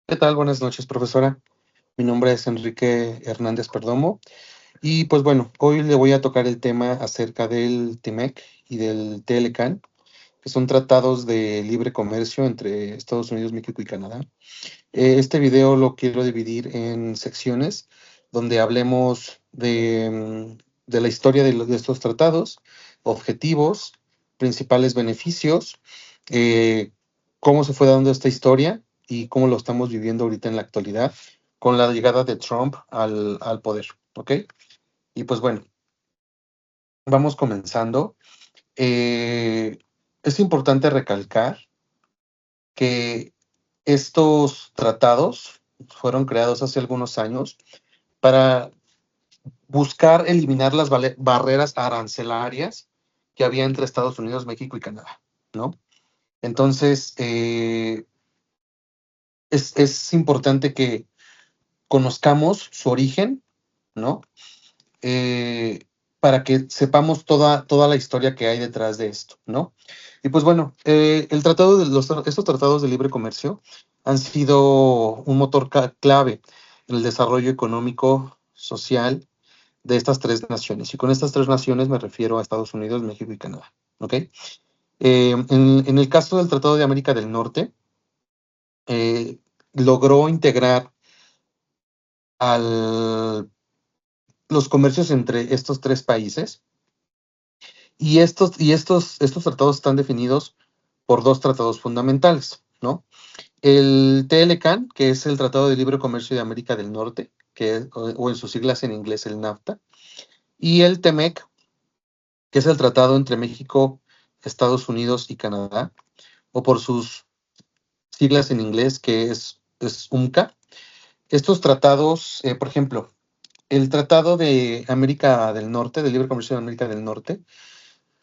¿Qué tal? Buenas noches, profesora. Mi nombre es Enrique Hernández Perdomo y pues bueno, hoy le voy a tocar el tema acerca del TIMEC y del TLCAN, que son tratados de libre comercio entre Estados Unidos, México y Canadá. Este video lo quiero dividir en secciones donde hablemos de la historia de estos tratados, objetivos, principales beneficios, eh, cómo se fue dando esta historia y cómo lo estamos viviendo ahorita en la actualidad con la llegada de Trump al poder, ¿ok? Y pues bueno, vamos comenzando. Eh, es importante recalcar que estos tratados fueron creados hace algunos años para buscar eliminar las barreras arancelarias que había entre Estados Unidos, México y Canadá, ¿no? Entonces, es importante que conozcamos su origen, ¿no? Eh, para que sepamos toda la historia que hay detrás de esto, ¿no? Y pues bueno, estos tratados de libre comercio han sido un motor clave en el desarrollo económico, social de estas tres naciones. Y con estas tres naciones me refiero a Estados Unidos, México y Canadá, ¿ok? En el caso del Tratado de América del Norte, logró integrar al, los comercios entre estos tres países. Y estos tratados están definidos por dos tratados fundamentales, ¿no? El TLCAN, que es el Tratado de Libre Comercio de América del Norte, o en sus siglas en inglés el NAFTA, y el TEMEC, que es el tratado entre México, Estados Unidos y Canadá, o por sus siglas en inglés, que es UMCA. Estos tratados, por ejemplo, el Tratado de América del Norte, de Libre Comercio de América del Norte,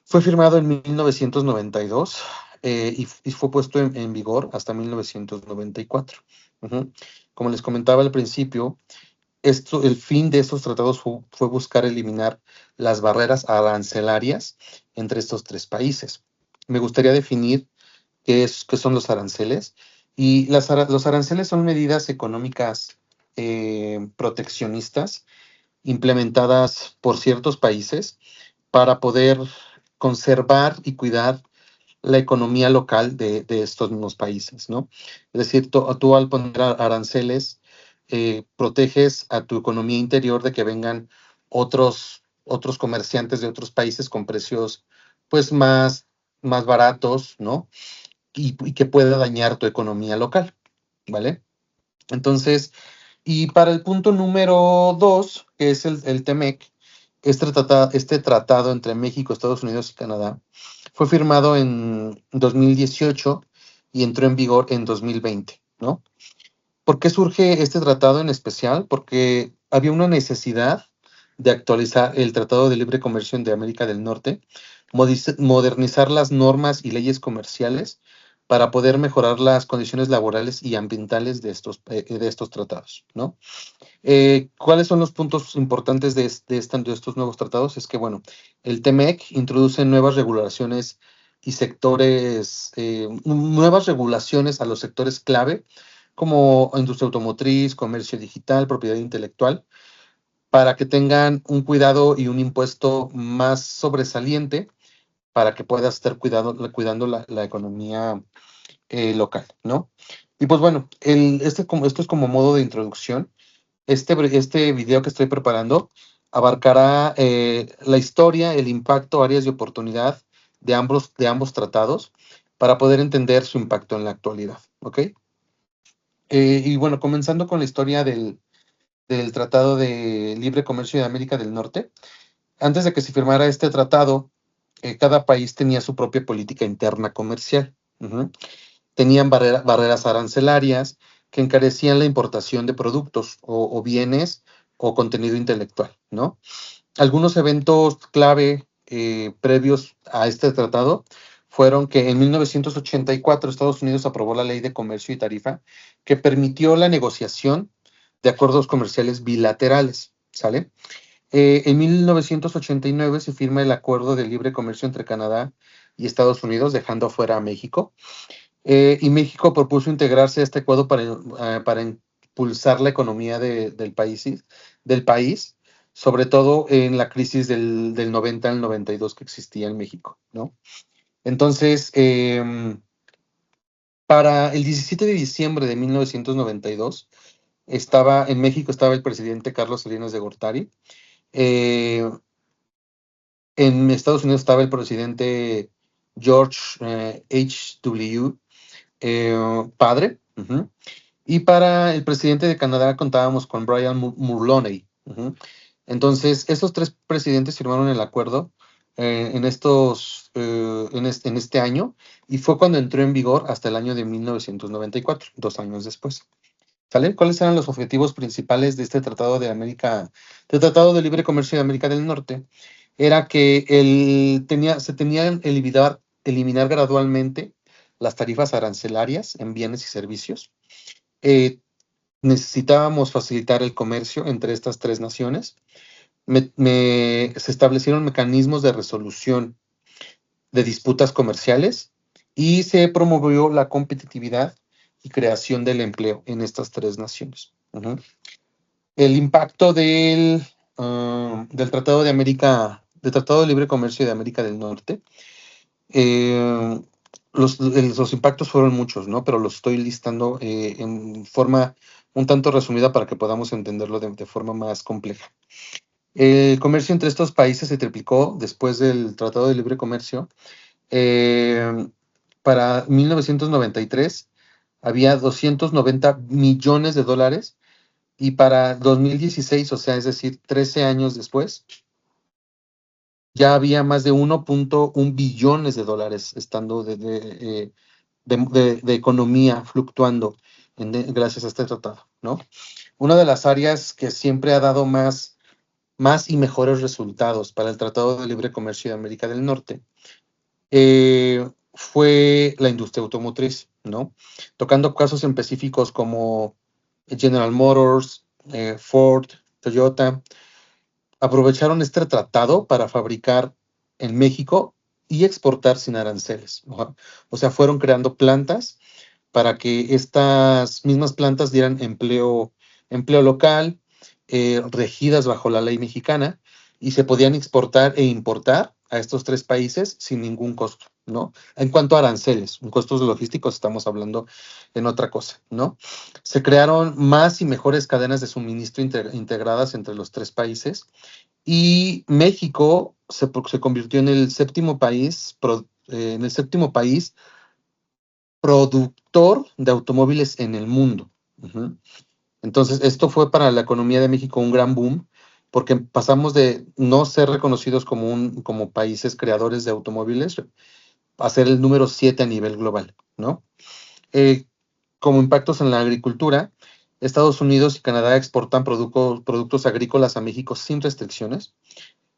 fue firmado en 1992 y fue puesto en vigor hasta 1994. Ujú. Como les comentaba al principio, el fin de estos tratados fue buscar eliminar las barreras arancelarias entre estos tres países. Me gustaría definir qué son los aranceles. Y los aranceles son medidas económicas proteccionistas implementadas por ciertos países para poder conservar y cuidar la economía local de estos mismos países, ¿no? Es decir, tú al poner aranceles, proteges a tu economía interior de que vengan otros comerciantes de otros países con precios pues más baratos, ¿no? Y que pueda dañar tu economía local, ¿vale? Entonces, y para el punto número dos, que es el TEMEC, este tratado entre México, Estados Unidos y Canadá, fue firmado en 2018 y entró en vigor en 2020, ¿no? ¿Por qué surge este tratado en especial? Porque había una necesidad de actualizar el Tratado de Libre Comercio de América del Norte, modernizar las normas y leyes comerciales para poder mejorar las condiciones laborales y ambientales de estos tratados, ¿no? ¿Cuáles son los puntos importantes de estos nuevos tratados? Es que, bueno, el TEMEC introduce nuevas regulaciones y sectores, nuevas regulaciones a los sectores clave, como industria automotriz, comercio digital, propiedad intelectual, para que tengan un cuidado y un impuesto más sobresaliente para que puedas estar cuidando la economía local, ¿no? Y pues bueno, esto es como modo de introducción. Este video que estoy preparando abarcará la historia, el impacto, áreas de oportunidad de ambos tratados para poder entender su impacto en la actualidad, ¿ok? Y bueno, comenzando con la historia del Tratado de Libre Comercio de América del Norte. Antes de que se firmara este tratado, cada país tenía su propia política interna comercial. Ujú. Tenían barreras arancelarias que encarecían la importación de productos o bienes o contenido intelectual, ¿no? Algunos eventos clave previos a este tratado fueron que en 1984 Estados Unidos aprobó la Ley de Comercio y Tarifa que permitió la negociación de acuerdos comerciales bilaterales, ¿sale? En 1989 se firma el Acuerdo de Libre Comercio entre Canadá y Estados Unidos, dejando afuera a México. Y México propuso integrarse a este acuerdo para impulsar la economía del país, sobre todo en la crisis del 90 al 92 que existía en México, ¿no? Entonces, para el 17 de diciembre de 1992, en México estaba el presidente Carlos Salinas de Gortari. eh, en Estados Unidos estaba el presidente George H.W. Padre. Ujú. Y para el presidente de Canadá contábamos con Brian Mulroney. Ujú. Entonces, esos tres presidentes firmaron el acuerdo en este año, y fue cuando entró en vigor hasta el año de 1994, 2 años después. ¿Sale? ¿Cuáles eran los objetivos principales de este Tratado de Libre Comercio de América del Norte? Era que se tenían eliminar gradualmente las tarifas arancelarias en bienes y servicios. Eh, Necesitábamos facilitar el comercio entre estas tres naciones. Se establecieron mecanismos de resolución de disputas comerciales y se promovió la competitividad y creación del empleo en estas tres naciones. Ujú. El impacto del Tratado de Libre Comercio de América del Norte. eh, los impactos fueron muchos, ¿no? Pero los estoy listando en forma un tanto resumida para que podamos entenderlo de forma más compleja. El comercio entre estos países se triplicó después del Tratado de Libre Comercio. Eh, para 1993 había 290 millones de dólares, y para 2016, o sea, es decir, 13 años después, ya había más de 1.1 billones de dólares estando de economía fluctuando gracias a este tratado, ¿no? Una de las áreas que siempre ha dado más y mejores resultados para el Tratado de Libre Comercio de América del Norte fue la industria automotriz, ¿no? Tocando casos específicos como General Motors, Ford, Toyota, aprovecharon este tratado para fabricar en México y exportar sin aranceles. O sea, fueron creando plantas para que estas mismas plantas dieran empleo local, regidas bajo la ley mexicana, y se podían exportar e importar a estos tres países sin ningún costo, ¿no? En cuanto a aranceles, en costos logísticos estamos hablando en otra cosa, ¿no? Se crearon más y mejores cadenas de suministro integradas entre los tres países, y México se convirtió en el séptimo país productor de automóviles en el mundo. Ujú. Entonces, esto fue para la economía de México un gran boom, porque pasamos de no ser reconocidos como países creadores de automóviles a ser el número 7 a nivel global, ¿no? Eh, como impactos en la agricultura, Estados Unidos y Canadá exportan productos agrícolas a México sin restricciones.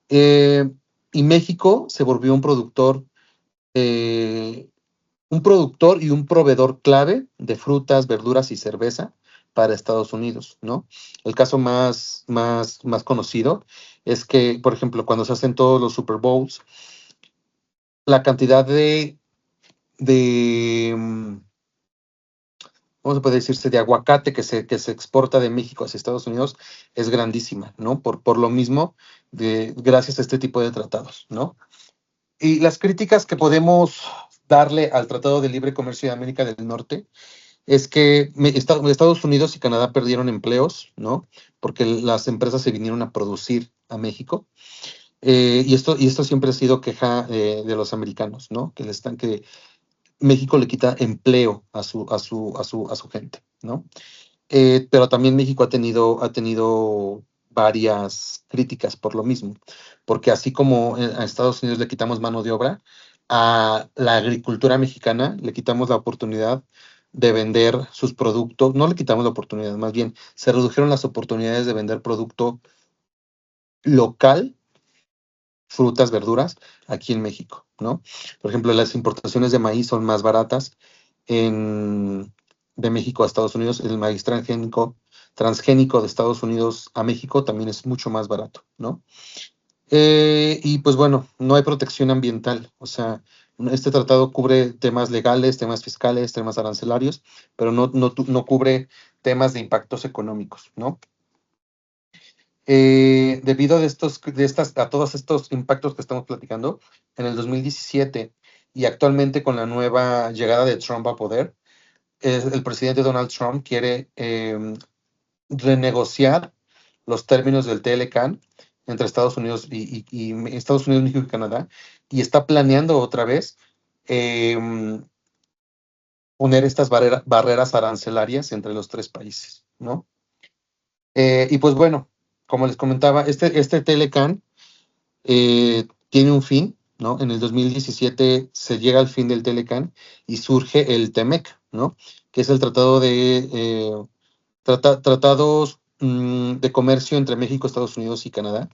Eh, y México se volvió eh, un productor y un proveedor clave de frutas, verduras y cerveza para Estados Unidos, ¿no? El caso más conocido es que, por ejemplo, cuando se hacen todos los Super Bowls, la cantidad de ¿cómo se puede decirse?, de aguacate que se exporta de México hacia Estados Unidos es grandísima, ¿no? Por lo mismo, gracias a este tipo de tratados, ¿no? Y las críticas que podemos darle al Tratado de Libre Comercio de América del Norte es que Estados Unidos y Canadá perdieron empleos, ¿no? Porque las empresas se vinieron a producir a México. Y esto siempre ha sido queja de los americanos, ¿no? Que México le quita empleo a su gente, ¿no? Pero también México ha tenido varias críticas por lo mismo, porque así como a Estados Unidos le quitamos mano de obra, a la agricultura mexicana le quitamos la oportunidad de vender sus productos. No le quitamos la oportunidad, más bien se redujeron las oportunidades de vender producto local, frutas, verduras, aquí en México, ¿no? Por ejemplo, las importaciones de maíz son más baratas de México a Estados Unidos. El maíz transgénico de Estados Unidos a México también es mucho más barato, ¿no? Y pues bueno, no hay protección ambiental. O sea, Este tratado cubre temas legales, temas fiscales, temas arancelarios, pero no cubre temas de impactos económicos, ¿no? Debido a todos estos impactos que estamos platicando, en el 2017 y actualmente con la nueva llegada de Trump a poder, el presidente Donald Trump quiere renegociar los términos del TLCAN entre Estados Unidos Estados Unidos, México y Canadá, y está planeando otra vez poner estas barreras arancelarias entre los tres países, ¿no? Y pues bueno, como les comentaba, este TLCAN tiene un fin, ¿no? En el 2017 se llega al fin del TLCAN y surge el TEMEC, ¿no? Que es el tratado tratados de comercio entre México, Estados Unidos y Canadá,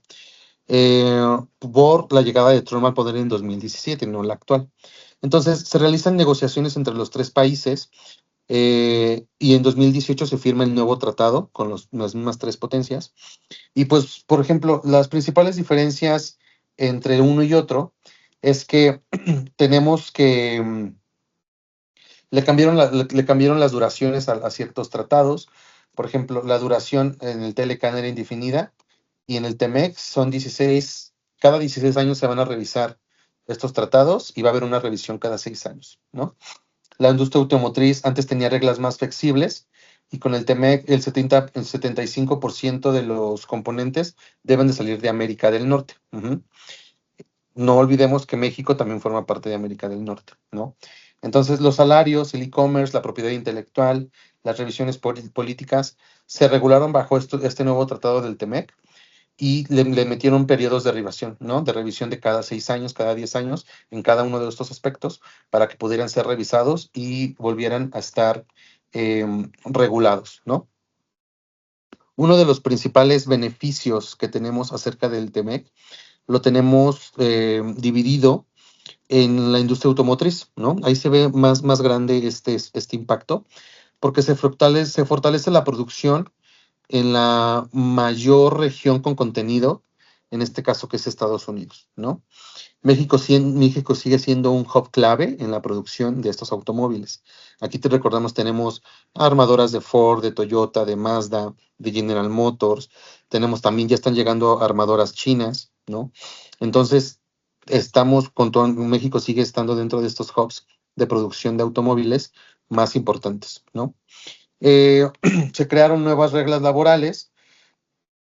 por la llegada de Trump al poder en 2017, no la actual. Entonces, se realizan negociaciones entre los tres países y en 2018 se firma el nuevo tratado con las mismas tres potencias. Y pues, por ejemplo, las principales diferencias entre uno y otro es que tenemos que le cambiaron las duraciones a ciertos tratados. Por ejemplo, la duración en el Telecan era indefinida y en el TEMEC son 16, cada 16 años se van a revisar estos tratados y va a haber una revisión cada 6 años, ¿no? La industria automotriz antes tenía reglas más flexibles y con el TEMEC el 75% de los componentes deben de salir de América del Norte. No olvidemos que México también forma parte de América del Norte, ¿no? Entonces, los salarios, el e-commerce, la propiedad intelectual, las revisiones políticas se regularon bajo este nuevo tratado del TEMEC y le metieron periodos de revisión, ¿no? De revisión de cada 6 años, cada 10 años, en cada uno de estos aspectos, para que pudieran ser revisados y volvieran a estar regulados, ¿no? Uno de los principales beneficios que tenemos acerca del TEMEC lo tenemos dividido en la industria automotriz, ¿no? Ahí se ve más grande este impacto, porque se fortalece la producción en la mayor región con contenido, en este caso que es Estados Unidos, ¿no? México sigue siendo un hub clave en la producción de estos automóviles. Aquí te recordamos, tenemos armadoras de Ford, de Toyota, de Mazda, de General Motors. Tenemos también, ya están llegando armadoras chinas, ¿no? Entonces, México sigue estando dentro de estos hubs de producción de automóviles más importantes, ¿no? Se crearon nuevas reglas laborales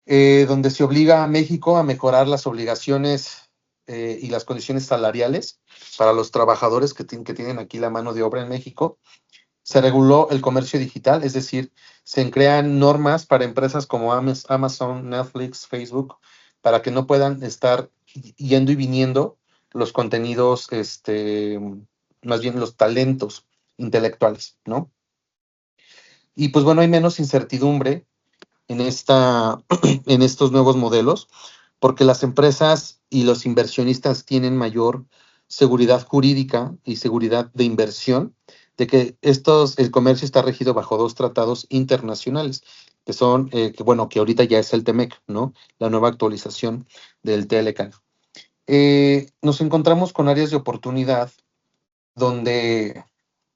donde se obliga a México a mejorar las obligaciones y las condiciones salariales para los trabajadores que tienen aquí la mano de obra en México. Se reguló el comercio digital, es decir, se crean normas para empresas como Amazon, Netflix, Facebook, para que no puedan estar yendo y viniendo los contenidos, más bien los talentos intelectuales, ¿no? Y pues bueno, hay menos incertidumbre en estos nuevos modelos, porque las empresas y los inversionistas tienen mayor seguridad jurídica y seguridad de inversión, de que el comercio está regido bajo dos tratados internacionales, que son, que ahorita ya es el TEMEC, ¿no? La nueva actualización del TLCAN. Nos encontramos con áreas de oportunidad donde,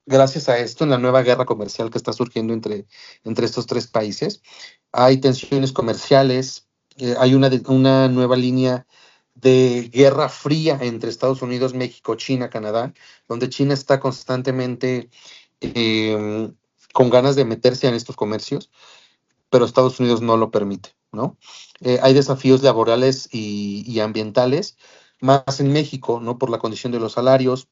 gracias a esto, en la nueva guerra comercial que está surgiendo entre estos tres países, hay tensiones comerciales, hay una nueva línea de guerra fría entre Estados Unidos, México, China, Canadá, donde China está constantemente eh, con ganas de meterse en estos comercios, pero Estados Unidos no lo permite, ¿no? Hay desafíos laborales y ambientales, más en México, ¿no? Por la condición de los salarios,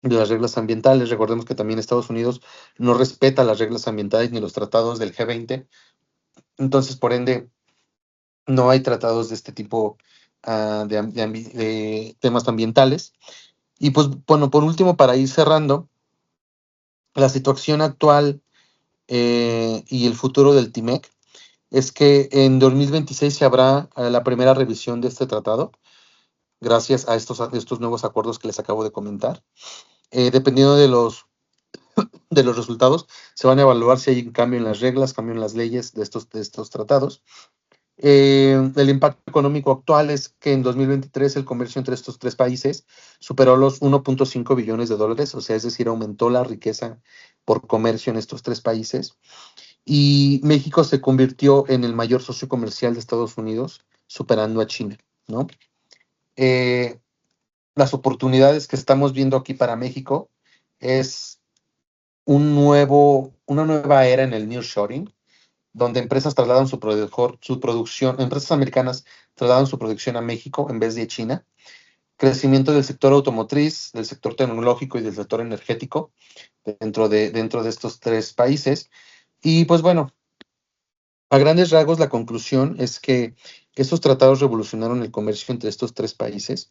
de las reglas ambientales. Recordemos que también Estados Unidos no respeta las reglas ambientales ni los tratados del G20. Entonces, por ende, no hay tratados de este tipo de temas ambientales. Y pues, bueno, por último, para ir cerrando, la situación actual y el futuro del TIMEC es que en 2026 se habrá la primera revisión de este tratado, gracias a estos nuevos acuerdos que les acabo de comentar. Dependiendo de los resultados, se van a evaluar si hay un cambio en las reglas, cambio en las leyes de estos tratados. El impacto económico actual es que en 2023 el comercio entre estos tres países superó los 1.5 billones de dólares, o sea, es decir, aumentó la riqueza por comercio en estos tres países. Y México se convirtió en el mayor socio comercial de Estados Unidos, superando a China, ¿no? Eh, las oportunidades que estamos viendo aquí para México es una nueva era en el nearshoring, donde empresas trasladan su producción, empresas americanas trasladan su producción a México en vez de China. Crecimiento del sector automotriz, del sector tecnológico y del sector energético dentro de estos tres países. Y pues bueno, a grandes rasgos la conclusión es que estos tratados revolucionaron el comercio entre estos tres países.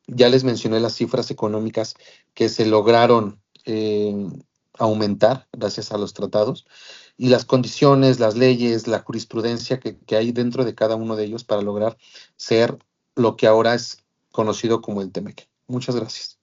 Ya les mencioné las cifras económicas que se lograron aumentar gracias a los tratados y las condiciones, las leyes, la jurisprudencia que hay dentro de cada uno de ellos para lograr ser lo que ahora es conocido como el TEMEC. Muchas gracias.